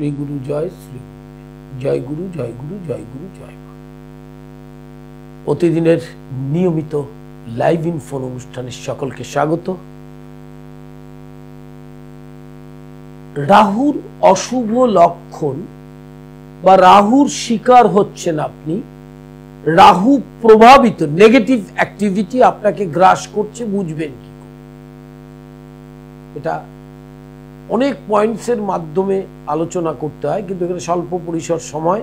শ্রী গুরু জয় শ্রী জয় গুরু জয় গুরু জয় গুরু জয় গুরু। প্রতিদিনের নিয়মিত লাইভ ইনফোন অনুষ্ঠানে সকলকে স্বাগত। রাহুর অশুভ লক্ষণ বা রাহুর শিকার হচ্ছেন আপনি, রাহু প্রভাবিত নেগেটিভ অ্যাক্টিভিটি আপনাকে গ্রাস করছে, বুঝবেন কি? এটা অনেক পয়েন্টসের মাধ্যমে আলোচনা করতে হয়, কিন্তু এখানে স্বল্প পরিসর সময়,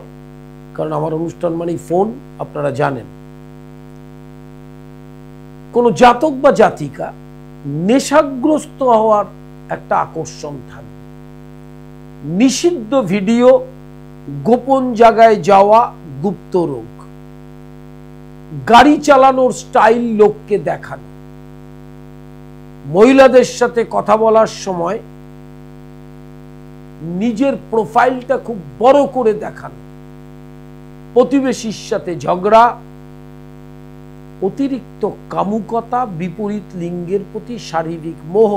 কারণ আমার অনুষ্ঠান মানেই ফোন, আপনারা জানেন। কোন জাতক বা জাতিকা নেশাগ্রস্ত হওয়ার একটা আকর্ষণ থাকবে, নিষিদ্ধ ভিডিও, গোপন জায়গায় যাওয়া, গুপ্ত রোগ, গাড়ি চালানোর স্টাইল লোককে দেখানো, মহিলাদের সাথে কথা বলার সময় নিজের প্রোফাইলটা খুব বড় করে দেখানো, প্রতিবেশীর সাথে ঝগড়া, অতিরিক্ত কামুকতা, বিপরীত লিঙ্গের প্রতি শারীরিক মোহ,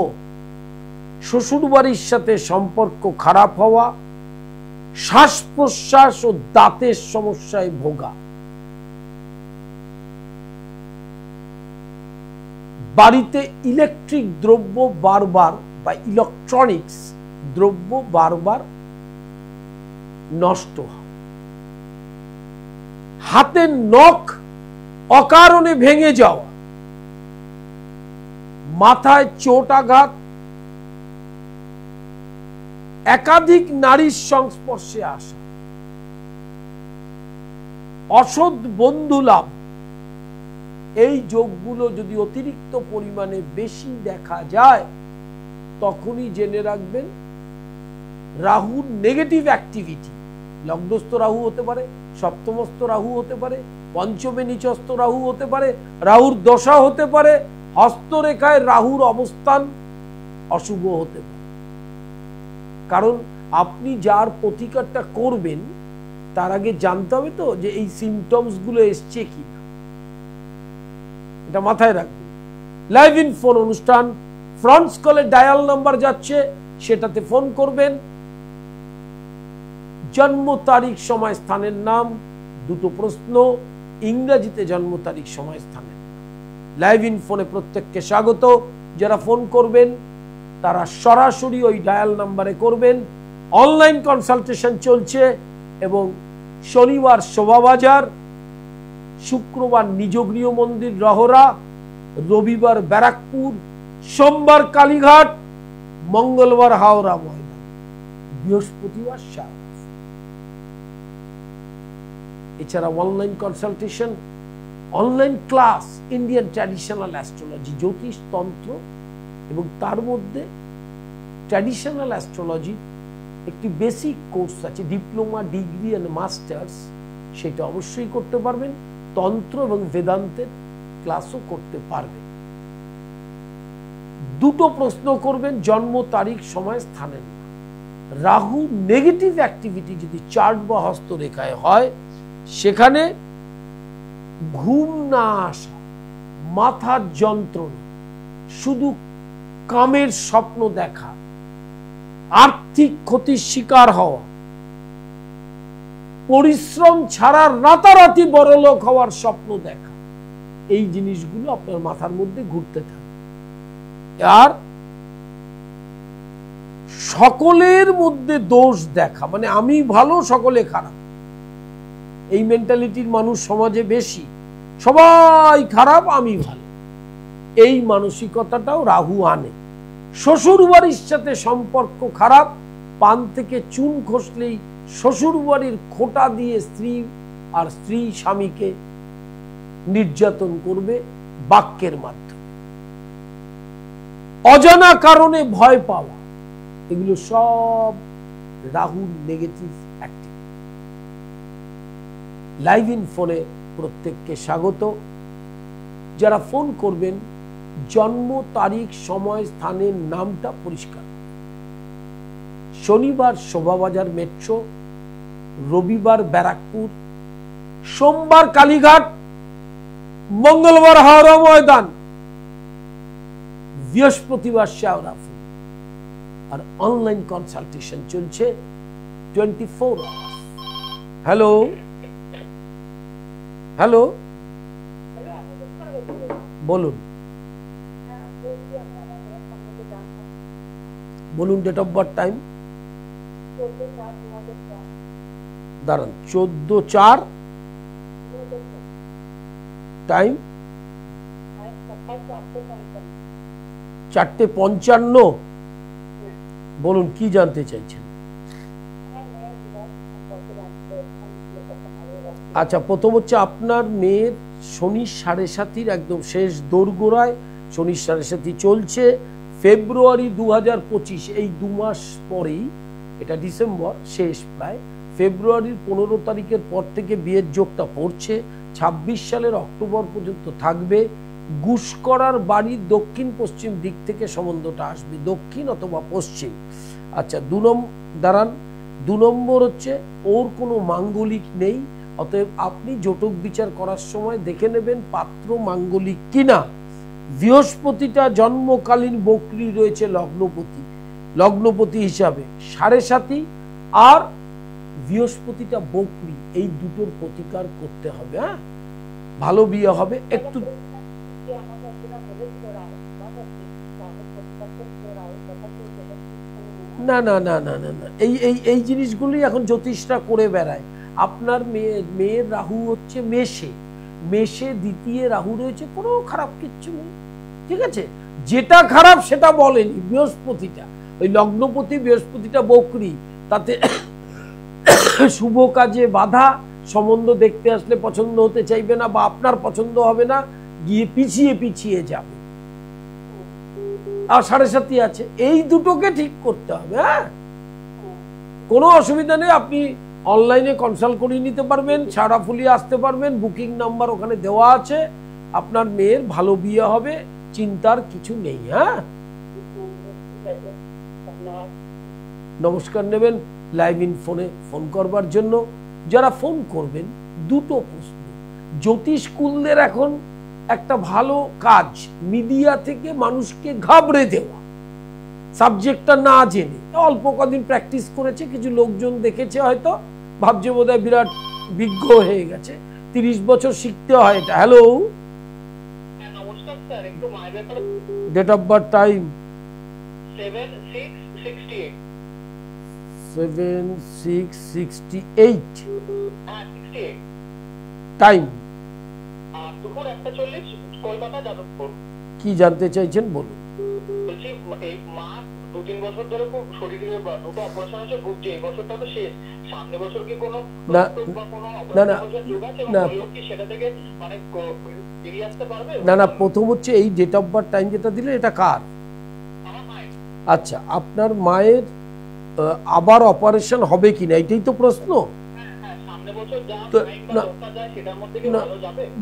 শ্বশুরবাড়ির সাথে সম্পর্ক খারাপ হওয়া, শ্বাস প্রশ্বাস ও দাঁতের সমস্যায় ভোগা, বাড়িতে ইলেকট্রিক দ্রব্য বারবার বা ইলেকট্রনিক্স দ্রব্য বারবার নষ্ট হয়, হাতের নখ অকারণে ভেঙে যাওয়া, মাথায় চোট আঘাত, একাধিক নারীর সংস্পর্শে আসা, অসৎ বন্ধু লাভ। এই যোগগুলো যদি অতিরিক্ত পরিমাণে বেশি দেখা যায়, তখনই জেনে রাখবেন রাহুর নেগেটিভ অ্যাক্টিভিটি। লগ্নস্থ রাহু হতে পারে, সপ্তমস্থ রাহু হতে পারে, পঞ্চমে নিচস্থ রাহু হতে পারে, রাহুর দশা হতে পারে, হস্তরেখায় রাহুর অবস্থান অশুভ হতে পারে। কারণ আপনি যার প্রতিকারটা করবেন তার আগে জানতে হবে তো যে এই সিমটমস গুলো এসছে কি, এটা মাথায় রাখবেন। লাইভ ইন ফোন অনুষ্ঠান, ফ্রন্টস কলে ডায়াল নাম্বার যাচ্ছে, সেটাতে ফোন করবেন। জন্ম তারিখ, সময়, স্থানের নাম, দুটো প্রশ্ন, ইংরেজিতে জন্ম তারিখ, সময়, স্থানের নাম। লাইভ ইন ফোনে প্রত্যেককে স্বাগত। যারা ফোন করবেন তারা সরাসরি ওই ডায়াল নাম্বারে করবেন। অনলাইন কনসালটেশন চলছে এবং শনিবার শোভাবাজার, শুক্রবার নিজগৃহ মন্দির রহরা, রবিবার ব্যারাকপুর, সোমবার কালীঘাট, মঙ্গলবার হাওড়া ময়দান, বৃহস্পতিবার শারদা। এছাড়া online consultation, online class, Indian traditional astrology, জ্যোতিষ তন্ত্র, এবং তার মধ্যে ট্র্যাডিশনাল অ্যাস্ট্রোলজি একটি বেসিক কোর্স আছে, ডিপ্লোমা, ডিগ্রি এন্ড মাস্টার্স, সেটা অবশ্যই করতে পারবেন। তন্ত্র এবং বেদান্তের ক্লাসও করতে পারবেন। দুটো প্রশ্ন করবেন, জন্ম তারিখ, সময়, স্থানের নাম। রাহু নেগেটিভ অ্যাক্টিভিটি যদি চার্ট বা হস্তরেখায় হয়, সেখানে ঘুম না আসা, মাথার যন্ত্রণা, শুধু কামের স্বপ্ন দেখা, আর্থিক ক্ষতির শিকার হওয়া, পরিশ্রম ছাড়া রাতারাতি বড়লোক হওয়ার স্বপ্ন দেখা, এই জিনিসগুলো আপনার মাথার মধ্যে ঘুরতে থাকে। আর সকলের মধ্যে দোষ দেখা, মানে আমি ভালো সকলে খারাপ, এই মেন্টালিটির মানুষ সমাজে বেশি। সবাই খারাপ, আমি ভালো, এই মানসিকতাটাও রাহু আনে। শ্বশুর বাড়ির সাথে সম্পর্ক খারাপ, পান থেকে চুন খসলেই শ্বশুর বাড়ির খোঁটা দিয়ে স্ত্রী আর স্ত্রী স্বামীকে নির্যাতন করবে বাক্যের মাধ্যমে। অজানা কারণে ভয় পাওয়া, এগুলো সব রাহুর নেগেটিভ অ্যাক্টিভিটি। লাইভ ইন ফোনে প্রত্যেককে স্বাগত। যারা ফোন করবেন জন্ম তারিখ, সময়, স্থানের নামটা পরিষ্কার। শনিবার শোভাবাজার মেট্রো, রবিবার ব্যারাকপুর, সোমবার কালীঘাট, মঙ্গলবার হাওড়া ময়দান, বৃহস্পতিবার শেওড়াফুলি। আর অনলাইন কনসালটেশন চলছে 24 hours. হ্যালো হ্যালো, বলুন বলুন ডেট অফ বার্থ, টাইম। দাঁড়ান, 14/4, টাইম 4:55। বলুন কি জানতে চাইছেন? আচ্ছা, প্রথম হচ্ছে আপনার মেয়ের শনি 7.5 একদম শেষ দোরগোড়ায়, শনি 7.5 চলছে। ফেব্রুয়ারি 2025, এই 2 মাস পরেই, এটা ডিসেম্বর শেষ প্রায়, ফেব্রুয়ারির 15 তারিখের পর থেকে বিয়ের যোগটা পড়ছে। 26 সালের অক্টোবর পর্যন্ত থাকবে। গুসকরার বাড়ির দক্ষিণ পশ্চিম দিক থেকে সম্বন্ধটা আসবে, দক্ষিণ অথবা পশ্চিম। আচ্ছা, 2 নম্বর হচ্ছে ওর কোনো মাঙ্গলিক নেই, অতএব আপনি জটক বিচার করার সময় দেখে নেবেন পাত্র মাঙ্গলিক কিনা। বৃহস্পতিটা জন্মকালীন বকরি রয়েছে লগ্নপতি হিসাবে 7.5, আর বৃহস্পতিটা বকরি, এই দুটোর প্রতিকার করতে হবে। হ্যাঁ, ভালো বিয়ে হবে। একটু না না না না না না, এই জিনিসগুলি এখন জ্যোতিষরা করে বেড়ায়। আপনার মেয়ের রাহু হচ্ছে মেষে দ্বিতীয় রাহু রয়েছে, কোনো খারাপ কিচ্ছু নেই, ঠিক আছে। যেটা খারাপ সেটা বলেনি, বৃহস্পতিটা, ওই লগ্নপতি বৃহস্পতিটা বকরি, তাতে শুভ কাজে বাধা, সম্বন্ধ দেখতে আসলে পছন্দ হতে চাইবে না, বা আপনার পছন্দ হবে না, গিয়ে পিছিয়ে যাবে। আর 7.5 আছে, এই দুটোকে ঠিক করতে হবে। হ্যাঁ, কোনো অসুবিধা নেই, আপনি অনলাইনে কনসাল্ট করে নিতে পারবেন, সারাফুলি আসতে পারবেন, বুকিং নাম্বার ওখানে দেওয়া আছে। আপনার মেয়ের ভালো বিয়ে হবে, চিন্তার কিছু নেই। হ্যাঁ, নমস্কার নেবেন লাইভ ইন ফোনে ফোন করবার জন্য। যারা ফোন করবেন, 2টো প্রশ্ন। জ্যোতিষ কুলদের এখন একটা ভালো কাজ, মিডিয়া থেকে মানুষকে ঘাবড়ে দেওয়া, সাবজেক্টটা না জেনে। অল্প কদিন প্র্যাকটিস করেছে, কিছু লোকজন দেখেছে, হয়তো ভাবছে বোধহয় বিরাট বিজ্ঞ হয়ে গেছে। 30 বছর শিখতে হয় এটা। Hello, date of birth, time 7/6/68, time কি জানতে চাইছেন বলুন। না না, প্রথম হচ্ছে এই ডেট অফ বার্থ টাইম যেটা দিলে, এটা কার? আচ্ছা, আপনার মায়ের আবার অপারেশন হবে কিনা, এটাই তো প্রশ্ন।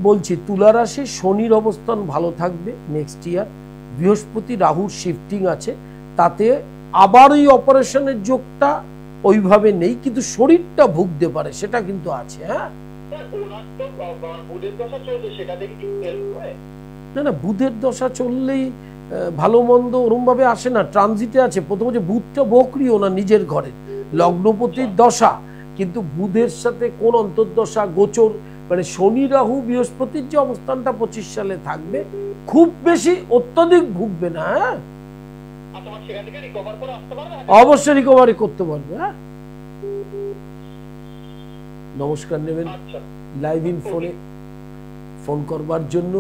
বলছি, তুলা রাশি শনির অবস্থান ভালো থাকবে নেক্সট ইয়ার। বৃহস্পতি রাহুর শিফটিং আছে, তাতে আবার ওই অপারেশনের যোগটা ওইভাবে নেই, কিন্তু শরীরটা ভুগতে পারে, সেটা কিন্তু আছে। হ্যাঁ, না না, বুধের দশা চললেই ভালো মন্দ ওরম ভাবে আসে না, ট্রানজিটে আছে। প্রথম হচ্ছে বুধটা বকরি ওনার নিজের ঘরে, লগ্নপতির দশা, কিন্তু বুধের সাথে কোন অন্তর্দশা গোচর, মানে শনি রাহু বৃহস্পতির যে অবস্থানটা 25 সালে থাকবে, খুব বেশি অত্যধিক ভুগবে না। হ্যাঁ, অবশ্যই রিকভারি করতে পারবে। হ্যাঁ, নমস্কার নেবেন লাইভ ইন ফোনে ফোন করবার জন্য।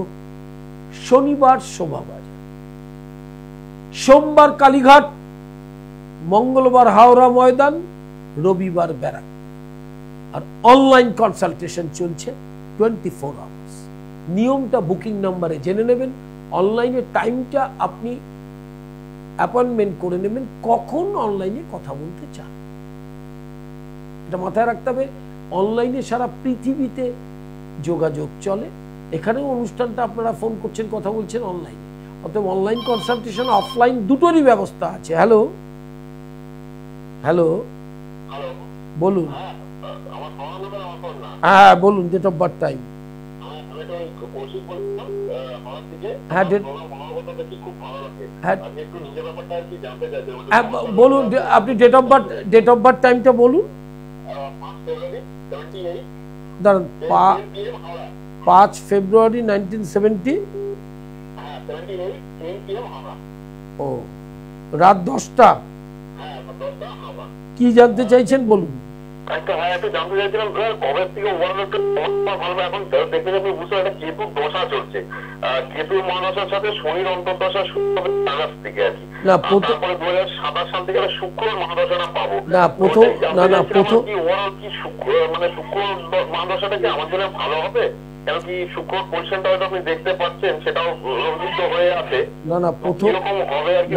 শনিবার শোভাবাজার, সোমবার কালীঘাট, মঙ্গলবার হাওড়া ময়দান, রবিবার ব্যারাক। আর অনলাইন কনসালটেশন চলছে 24 আওয়ার্স। নিয়মটা বুকিং নাম্বারে জেনে নেবেন, অনলাইনে টাইমটা আপনি অ্যাপয়েন্টমেন্ট করে নেবেন, কখন অনলাইনে কথা বলতে চান। এটা মাথায় রাখতে হবে। অনলাইনে সারা পৃথিবীতে যোগাযোগ চলে, এখানেও অনুষ্ঠানটা আপনারা ফোন করছেন, কথা বলছেন অনলাইনে, অতএব অনলাইন কনসালটেশন অফলাইন দুটোরই ব্যবস্থা আছে। হ্যালো হ্যালো, বলুন। হ্যাঁ বলুন, ডেট অফ বার্থ, টাইম। হ্যাঁ হ্যাঁ বলুন, আপনি ডেট অফ বার্থ টাইমটা বলুন। দাঁড়ান, 5 ফেব্রুয়ারি 1970। ও, রাত 10টা। কি জানতে চাইছেন বলুন। জানতে চাইছিলাম কবে থেকে ভালো এখন দেখতে যাবে বুঝতে একটা কেতুর দশা চলছে, কেতুর মহাদশার সাথে শনির অন্তর্দশা শুরু হবে আগস্ট থেকে আর কি। না, তারপরে 2027 সাল থেকে শুক্র মহাদশাটা পাবো। না প্রথম কি ওভারঅল কি শুক্র মানে শুক্র মহাদশাটা কি আমার জন্য ভালো হবে? কেন কি শুক্র পজিশনটা হয়তো আপনি দেখতে পাচ্ছেন সেটাও রঞ্জিত হয়ে আছে। না প্রথম এরকম হবে আর কি,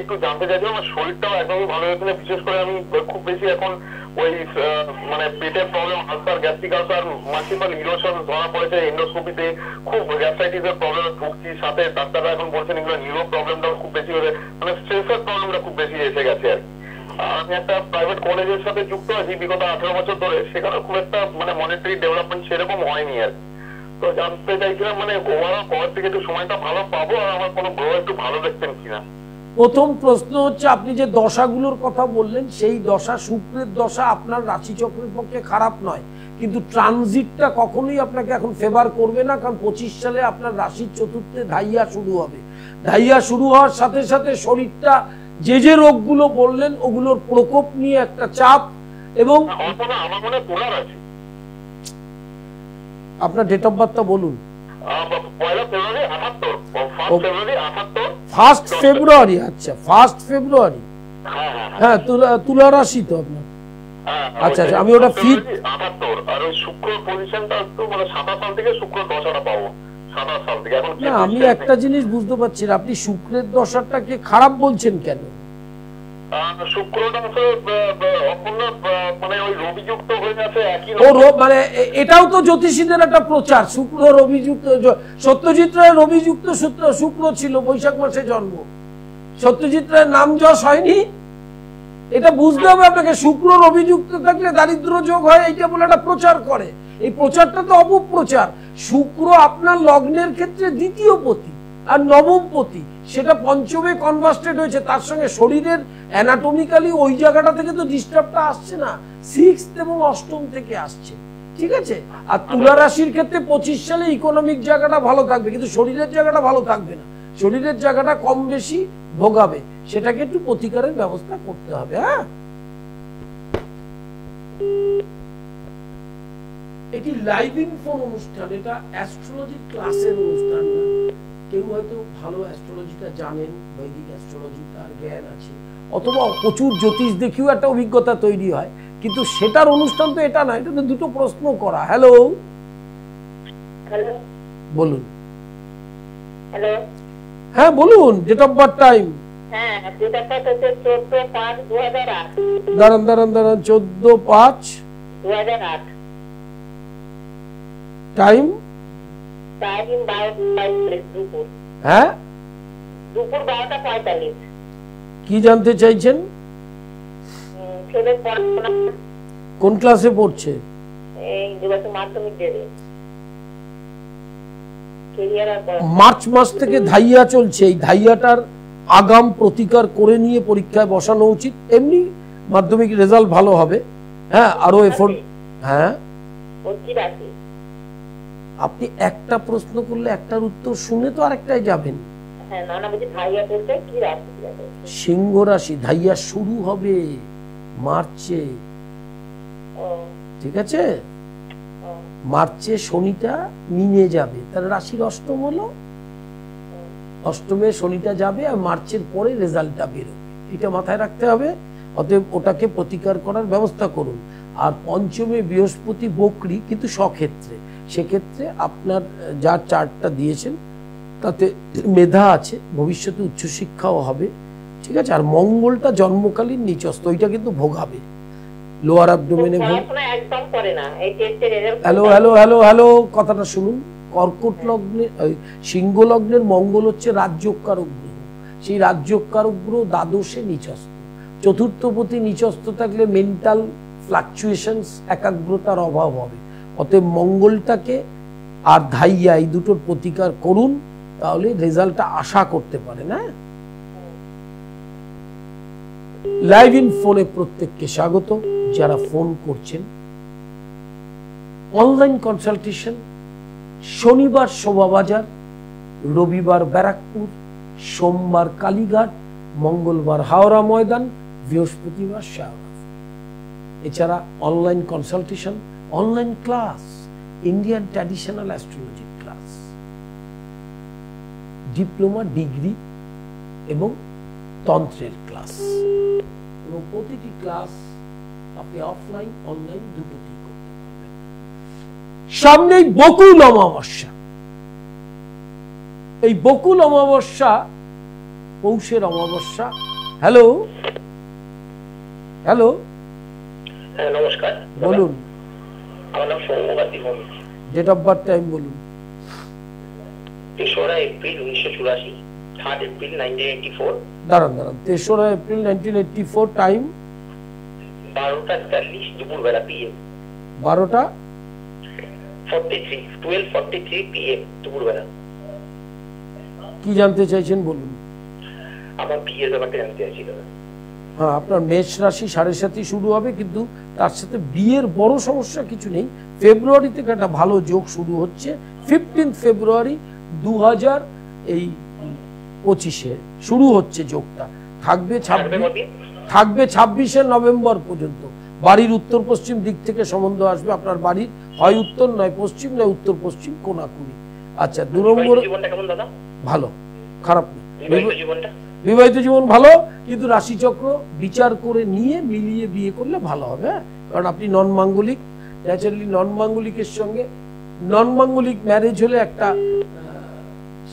একটু জানতে চাইছিলাম। আমার শরীরটাও একদমই ভালো হয়েছে, বিশেষ করে আমি খুব বেশি এখন ওই মানে পেটের problem, ulcer, gastric ulcer, multiple erosion ধরা পড়েছে এন্ডোস্কোপিতে, খুব গ্যাস্ট্রাইটিসের প্রবলেমে ভুগছি, সাথে ডাক্তাররা এখন বলছেন এগুলো নিউরো প্রবলেমটাও খুব বেশি হয়েছে, মানে স্ট্রেসের প্রবলেমটা খুব বেশি এসে গেছে আর কি। আমি একটা প্রাইভেট কলেজের সাথে যুক্ত আছি বিগত 18 বছর ধরে, সেখানে খুব একটা মানে মনিটারি ডেভেলপমেন্ট সেরকম হয়নি আর কি। তো জানতে চাইছিলাম মানে ওভারঅল কবে থেকে একটু সময়টা ভালো পাবো, আর আমার কোনো গ্রহ একটু ভালো দেখতেন কিনা। প্রথম প্রশ্ন হচ্ছে, আপনি যে দশাগুলোর কথা বললেন সেই দশা, শুক্রের দশা আপনার রাশিচক্রের পক্ষে খারাপ নয়, কিন্তু ট্রানজিটটা কখনোই আপনাকে এখন ফেভার করবে না, কারণ 25 সালে আপনার রাশির চতুর্থে ধাইয়া শুরু হবে। ধাইয়া শুরু হওয়ার সাথে সাথে শরীরটা যে রোগগুলো বললেন ওগুলোর প্রকোপ নিয়ে একটা চাপ, এবং আপনার ডেট অফ বার্থটা বলুন। 1 ফেব্রুয়ারি। আচ্ছা, 1 ফেব্রুয়ারি। হ্যাঁ, তুলা রাশি তো আপনার। আচ্ছা, আমি ওটা ফিট। না, আমি একটা জিনিস বুঝতে পারছি না, আপনি শুক্রের দশাটাকে খারাপ বলছেন কেন? মানে এটাও তো জ্যোতিষীদের একটা প্রচার, শুক্র রবিযুক্ত। সত্যজিৎ রায়ের রবিযুক্ত শুক্র ছিল, বৈশাখ মাসে জন্ম। সত্যজিৎ রায়ের নাম যশ হয়নি, এটা বুঝতে হবে আপনাকে। শুক্র রবিযুক্ত থাকলে দারিদ্র যোগ হয়, এইটা বলে একটা প্রচার করে। এই প্রচারটা তো অপপ্রচার। শুক্র আপনার লগ্নের ক্ষেত্রে দ্বিতীয় পতি আর নবম পতি, সেটা পঞ্চমে কনভার্টেড হয়েছে, তার সঙ্গে শরীরের অ্যানাটমিক্যালি ওই জায়গাটা থেকে তো ডিস্টার্বটা আসছে না, 6th এবং 8ম থেকে আসছে, ঠিক আছে। আর তুলা রাশির ক্ষেত্রে 25 সালে ইকোনমিক জায়গাটা ভালো থাকবে, কিন্তু শরীরের জায়গাটা ভালো থাকবে না, শরীরের জায়গাটা কম বেশি ভোগাবে, সেটাকে একটু প্রতিকারের ব্যবস্থা করতে হবে। হ্যাঁ, এটি লাইভ ইনফো অনুষ্ঠান, এটা অ্যাস্ট্রোলজি ক্লাসের অনুষ্ঠান না। কেউ হয়তো ভালো অ্যাস্ট্রোলজিটা জানেন, বৈদিক অ্যাস্ট্রোলজি, তার জ্ঞান আছে, অথবা প্রচুর জ্যোতিষ দেখিও একটা অভিজ্ঞতা তৈরি হয়, কিন্তু সেটার অনুষ্ঠান তো এটা না। এটা তো দুটো প্রশ্ন করা। হ্যালো, বলুন। হ্যালো, হ্যাঁ বলুন। Date of birth, time. হ্যাঁ, ডেট অফ বার্থ হচ্ছে 14/5/2008। দাঁড়ান 14/5/2008। টাইম? টাইম 12:45 দুপুর। হ্যাঁ, দুপুর 12:45। কি জানতে চাইছেন? ছেলের পড়াশোনা। কোন ক্লাসে পড়ছে? এই এবছর মাধ্যমিক দেবে। মার্চ মাস থেকে ধাইয়া চলছে, এই ধাইয়াটার আগাম প্রতিকার করে নিয়ে পরীক্ষায় বসানো উচিত। এমনি মাধ্যমিক রেজাল্ট ভালো হবে। হ্যাঁ, আরো এফোর্ট। হ্যাঁ, আপনি একটা প্রশ্ন করলে একটার উত্তর শুনে তো আরেকটাই যাবেন। সিংহ রাশি, ধাইয়া শুরু হবে মার্চে, ঠিক আছে। মার্চে শনিটা মিনে যাবে, তার রাশির অষ্টম হলো, অষ্টমে শনিটা যাবে, আর মার্চের পরে রেজাল্টটা বেরোবে, এটা মাথায় রাখতে হবে। অতএব ওটাকে প্রতিকার করার ব্যবস্থা করুন। আর পঞ্চমে বৃহস্পতি বকরি, কিন্তু স্বক্ষেত্রে, সেক্ষেত্রে আপনার যার চার্টটা দিয়েছেন তাতে মেধা আছে, ভবিষ্যতে উচ্চশিক্ষাও হবে, ঠিক আছে। আর মঙ্গলটা জন্মকালীন নিচস্থ, ওইটা কিন্তু ভোগাবে, লোয়ার অ্যাবডোমেনে ভোগ। হ্যালো হ্যালো হ্যালো হ্যালো, কথাটা শুনুন। কর্কট লগ্নে, সিংহ লগ্নের মঙ্গল হচ্ছে রাজ্যকারক গ্রহ, সেই রাজ্যকারক গ্রহ দ্বাদশে নিচস্থ। চতুর্থপতি নিচস্থ থাকলে মেন্টাল ফ্লাকচুয়েশনস, একাগ্রতার অভাব হবে। অতএব মঙ্গলটাকে আর ধাইয়া, এই দুটোর প্রতিকার করুন, তাহলে রেজাল্টটা আশা করতে পারেন। হ্যাঁ, লাইভ ইন ফোনে প্রত্যেককে স্বাগত। যারা ফোন করছেন অনলাইন কনসালটেশন শনিবার শোভাবাজার, রবিবার ব্যারাকপুর, সোমবার কালীঘাট, মঙ্গলবার হাওড়া ময়দান, বৃহস্পতিবার শাহবাগ। এছাড়া online consultation, online class, Indian traditional astrology class, diploma, degree এবং তন্ত্রের ক্লাস, এবং প্রতিটি ক্লাস আপনি অফলাইন অনলাইন দুটোতেই করতে পারবেন। সামনেই বকুল অমাবস্যা। এই বকুল অমাবস্যা পৌষের অমাবস্যা। হ্যালো হ্যালো, নমস্কার, বলুন। আমার নাম সৌম্যকান্তি ভৌমিক। ডেট অফ বার্থ, টাইম বলুন। 3রা এপ্রিল 1984, 3rd এপ্রিল 1984। দাঁড়ান, 3রা এপ্রিল 1984, টাইম 12টা 40 দুপুরবেলা PM। 12টা 12:43 PM দুপুরবেলা। কি জানতে চাইছেন বলুন। আমার বিয়ের ব্যাপারটা জানতে চাইছি দাদা। হ্যাঁ, আপনার মেষ রাশি 7.5 শুরু হবে, কিন্তু তার সাথে বিয়ের বড় সমস্যা কিছু নেই। ফেব্রুয়ারি থেকে একটা ভালো যোগ শুরু হচ্ছে। 15 ফেব্রুয়ারি 2025 শুরু হচ্ছে যোগটা। থাকবে 26 নভেম্বর পর্যন্ত। বাড়ির উত্তর পশ্চিম দিক থেকে সম্বন্ধ আসবে। আপনার বাড়ির হয় উত্তর, নয় পশ্চিম, নয় উত্তর পশ্চিম, কোনাকুনি। আচ্ছা, 2 নম্বর, ভালো, খারাপ না। বিবাহিত জীবন ভালো, কিন্তু রাশিচক্র বিচার করে নিয়ে মিলিয়ে বিয়ে করলে ভালো হবে। কারণ আপনি নন মাঙ্গলিক, ন্যাচারালি নন মাঙ্গলিকের সঙ্গে নন মাঙ্গলিক ম্যারেজ হলে একটা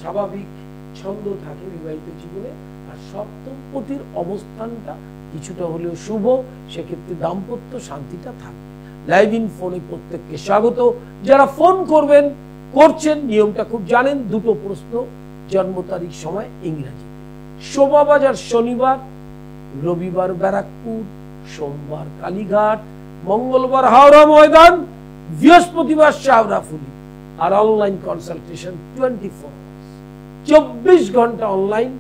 স্বাভাবিক ছন্দ থাকে বিবাহিত জীবনে। আর সপ্তমপতির অবস্থানটা কিছুটা হলেও শুভ, সেক্ষেত্রে দাম্পত্য শান্তিটা থাকবে। লাইভ ইন ফোনে প্রত্যেককে স্বাগত। যারা ফোন করবেন করছেন, নিয়মটা খুব জানেন। 2টো প্রশ্ন, জন্ম তারিখ, সময় ইংরেজি। শোভাবাজার শনিবার, রবিবার ব্যারাকপুর, সোমবার কালীঘাট, মঙ্গলবার হাওড়া ময়দান, বৃহস্পতিবার শাহরাফুলি। আর অনলাইন কনসালটেশন 24 ঘন্টা অনলাইন।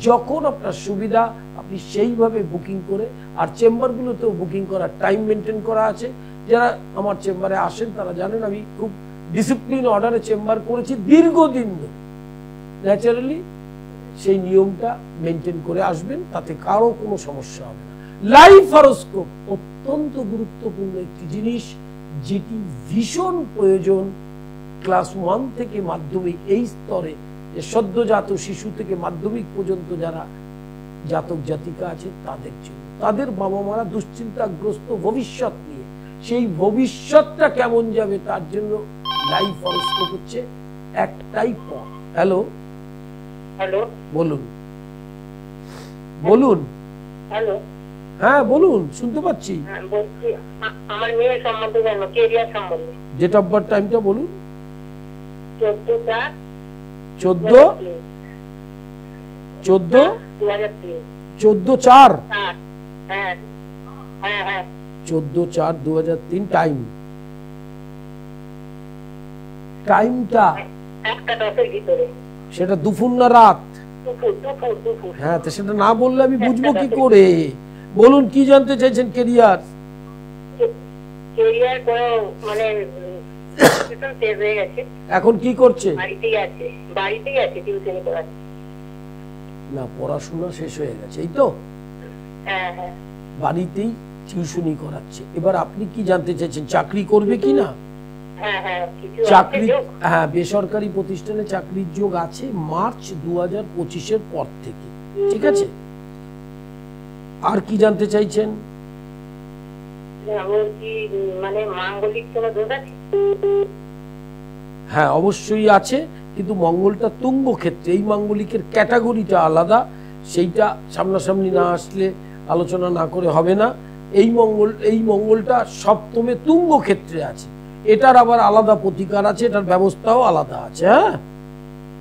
যখন আপনার সুবিধা আপনি সেইভাবে বুকিং করে, আর চেম্বারগুলোতেও বুকিং করার টাইম মেনটেন করা আছে। যারা আমার চেম্বারে আসেন তারা জানেন আমি খুব ডিসিপ্লিন অর্ডারে চেম্বার করেছি দীর্ঘদিন ধরে। ন্যাচারালি সেই নিয়মটা মেনটেন করে আসবেন, তাতে কারো কোনো সমস্যা হবে না। লাইভ হরোস্কোপ অত্যন্ত গুরুত্বপূর্ণ একটি জিনিস, যেটি ভীষণ প্রয়োজন ক্লাস 1 থেকে মাধ্যমিক এই স্তরে, যে সদ্যজাত শিশু থেকে মাধ্যমিক পর্যন্ত যারা জাতক জাতিকা আছে তাদের জন্য। তাদের বাবা মারা দুশ্চিন্তাগ্রস্ত ভবিষ্যৎ নিয়ে, সেই ভবিষ্যৎটা কেমন যাবে তার জন্য লাইভ হরোস্কোপ হচ্ছে একটাই পথ। হ্যালো হ্যালো, বলুন। বলুন। হ্যালো, হ্যাঁ বলুন, শুনতে পাচ্ছি। বলছি আমার মেয়ের সম্বন্ধে জানো, কেরিয়ার সম্বন্ধে। ডেট অফ বার্থ, টাইমটা বলুন। 14/4/2003। 14/4 হ্যাঁ হ্যাঁ হ্যাঁ 14/4/2003, টাইম, টাইমটা 1:10 ভিতরে। সেটা দুপুর না রাত? দুপুর। হ্যাঁ, তো সেটা না বললে আমি বুঝবো কি করে? বলুন, কি জানতে চাইছেন? কেরিয়ার করে মানে শেষ হয়ে গেছে, এখন কি করছে? বাড়িতেই আছে টিউশন করাচ্ছে। না, পড়াশোনা শেষ হয়ে গেছে, এই তো? হ্যাঁ হ্যাঁ, বাড়িতেই টিউশনি করাচ্ছে। এবার আপনি কি জানতে চাইছেন, চাকরি করবে কিনা? চাকরি, হ্যাঁ, বেসরকারি প্রতিষ্ঠানে চাকরির যোগ আছে মার্চ 2025 পর থেকে। ঠিক আছে, আর কি জানতে চাইছেন? হ্যাঁ, অবশ্যই আছে, কিন্তু মঙ্গলটা তুঙ্গ ক্ষেত্রে। এই মাঙ্গলিকের ক্যাটাগরিটা আলাদা, সেইটা সামনাসামনি না আসলে আলোচনা না করে হবে না। এই মঙ্গলটা সপ্তমে তুঙ্গ ক্ষেত্রে আছে, এটার আবার আলাদা প্রতিকার আছে, এটার ব্যবস্থাও আলাদা আছে।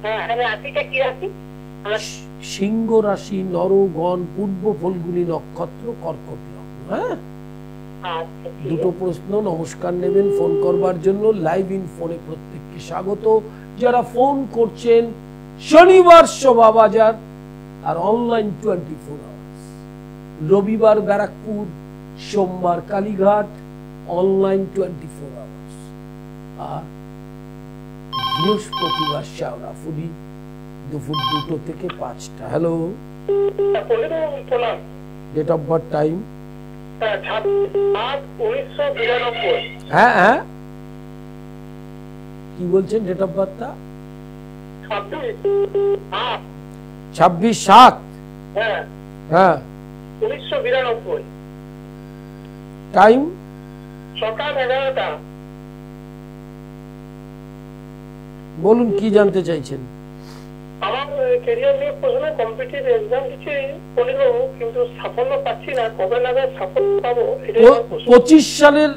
হ্যাঁ, সিংহ রাশি, নরগণ, পূর্ব ফল্গুনী নক্ষত্র, কর্কট লগ্ন। হ্যাঁ, 2টো প্রশ্ন। নমস্কার নেবেন ফোন করবার জন্য। লাইভ ইন ফোনে প্রত্যেককে স্বাগত। যারা ফোন করছেন, শনিবার শোভাবাজার আর অনলাইন 24 আওয়ার্স, রবিবার ব্যারাকপুর, সোমবার কালীঘাট, অনলাইন 24 আওয়ার্স, আর বৃহস্পতিবার শ্যাওড়াফুলি দুপুর 2টো থেকে 5টা। Hello, date of birth, time? হ্যাঁ হ্যাঁ, কি বলছেন ডেট অফ বার্থটা? 26/7। হ্যাঁ, 1992। টাইম? সকাল 11টা। বলুন কি জানতে চাইছেন? আমার ক্যারিয়ার নিয়ে প্রশ্ন, কম্পিটিটিভ এক্সাম দিচ্ছি পড়িবাবু, কিন্তু সাফল্য পাচ্ছি না। কবে নাগাদ সাফল্য পাবো? 25 সালের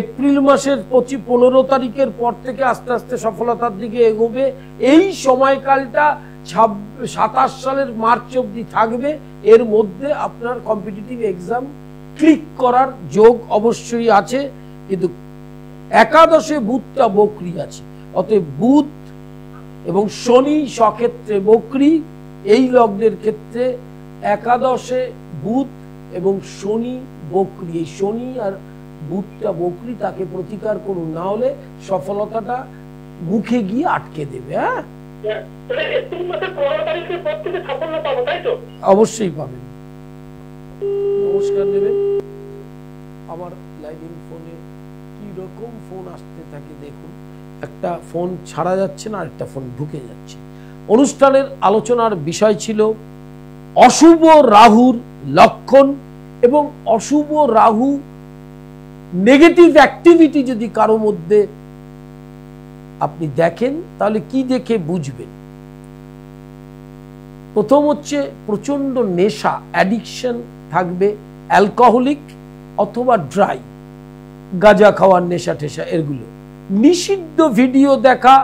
এপ্রিল মাসের 15 তারিখের পর থেকে আস্তে আস্তে সফলতার দিকে এগোবে। এই সময়কালটা 27 সালের মার্চ অবধি থাকবে। এর মধ্যে আপনার কম্পিটিটিভ এক্সাম ক্লিক করার যোগ অবশ্যই আছে, কিন্তু একাদশে বুধটা বকরি আছে। অতএব বুধ এবং শনি সক্ষেত্রে বকরি, এই লগ্নের ক্ষেত্রে একাদশে বুধ এবং শনি বকরি, এই শনি আর বুধটা বকরি, তাকে প্রতিকার করুন, না হলে সফলতাটা মুখে গিয়ে আটকে দেবে। হ্যাঁ, অবশ্যই পাবেন। নমস্কার নেবেন। আমার লাইভিং ফোনে কি রকম ফোন আসতে থাকে দেখুন, একটা ফোন ছাড়া যাচ্ছে না, আরেকটা ফোন ঢুকে যাচ্ছে। অনুষ্ঠানের আলোচনার বিষয় ছিল অশুভ রাহুর লক্ষণ, এবং অশুভ রাহু নেগেটিভ অ্যাক্টিভিটি যদি কারো মধ্যে আপনি দেখেন তাহলে কি দেখে বুঝবেন? প্রথম হচ্ছে প্রচন্ড নেশা, অ্যাডিকশন থাকবে, অ্যালকোহলিক অথবা ড্রাই, গাঁজা খাওয়ার নেশা টেশা, এগুলো নিষিদ্ধ ভিডিও দেখা,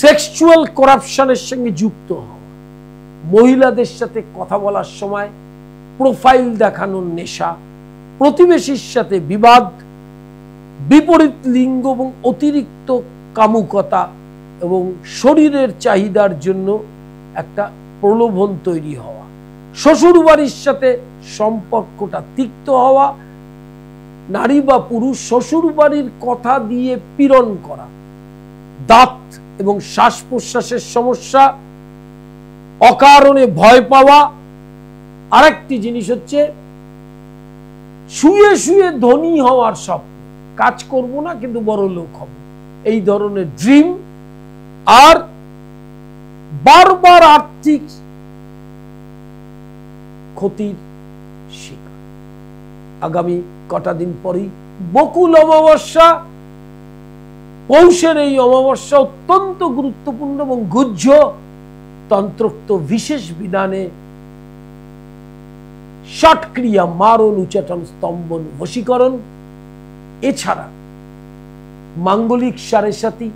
সেক্সুয়াল করাপশনের সঙ্গে যুক্ত হওয়া, মহিলাদের সাথে কথা বলার সময় প্রোফাইল দেখানোর নেশা, প্রতিবেশীর সাথে বিবাদ, বিপরীত লিঙ্গ এবং অতিরিক্ত কামুকতা, এবং শরীরের চাহিদার জন্য একটা প্রলোভন তৈরি হওয়া, শ্বশুর বাড়ির সাথে সম্পর্কটা তিক্ত হওয়া, নারী বা পুরুষ শ্বশুর বাড়ির কথা দিয়ে পীড়ন করা, দাঁত এবং শ্বাস প্রশ্বাসের সমস্যা, অকারণে ভয় পাওয়া। আরেকটি জিনিস হচ্ছে শুয়ে শুয়ে ধনী হওয়ার স্বপ্ন, কাজ করব না কিন্তু বড় লোক হব, এই ধরনের ড্রিম। আর বারবার আর্থিক ক্ষতির শিকার। আগামী কটা দিন পরেই বকুল অমাবস্যা, পৌষের এই অমাবস্যা অত্যন্ত গুরুত্বপূর্ণ এবং গুহ্য। তন্ত্রোক্ত বিশেষ বিধানে ষটক্রিয়া, মারণ, উচ্চাটন, স্তম্ভন, বশীকরণ, এছাড়া মাঙ্গলিক সাড়ে-সাতি,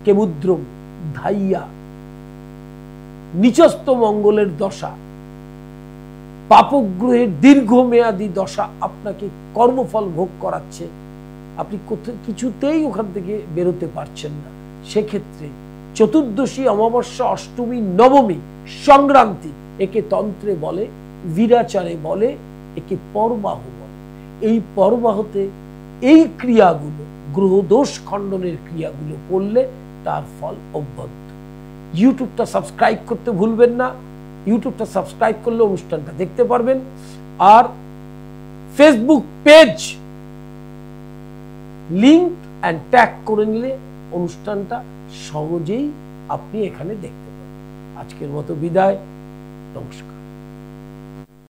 কেমুদ্রম, ধাইয়া, নিচস্থ মঙ্গলের দশা, পাপগ্রহের দীর্ঘমেয়াদী দশা আপনাকে কর্মফল ভোগ করাচ্ছে, আপনি কিছুতেই ওখান থেকে বেরোতে পারছেন না। সেক্ষেত্রে চতুর্দশী, অমাবস্যা, অষ্টমী, নবমী, সংক্রান্তি, একে তন্ত্রে বলে, বিরাচারে বলে, একে পরবাহ বলে। এই পরবাহতে এই ক্রিয়াগুলো, গ্রহদোষ খণ্ডনের ক্রিয়াগুলো করলে তার ফল অব্যন্ত। ইউটিউবটা সাবস্ক্রাইব করতে ভুলবেন না। ইউটিউবটা সাবস্ক্রাইব করলে অনুষ্ঠানটা দেখতে পারবেন। আর Facebook page link and tag করে নিলে অনুষ্ঠানটা সহজেই আপনি এখানে দেখতে পাবেন। আজকের মতো বিদায়, নমস্কার।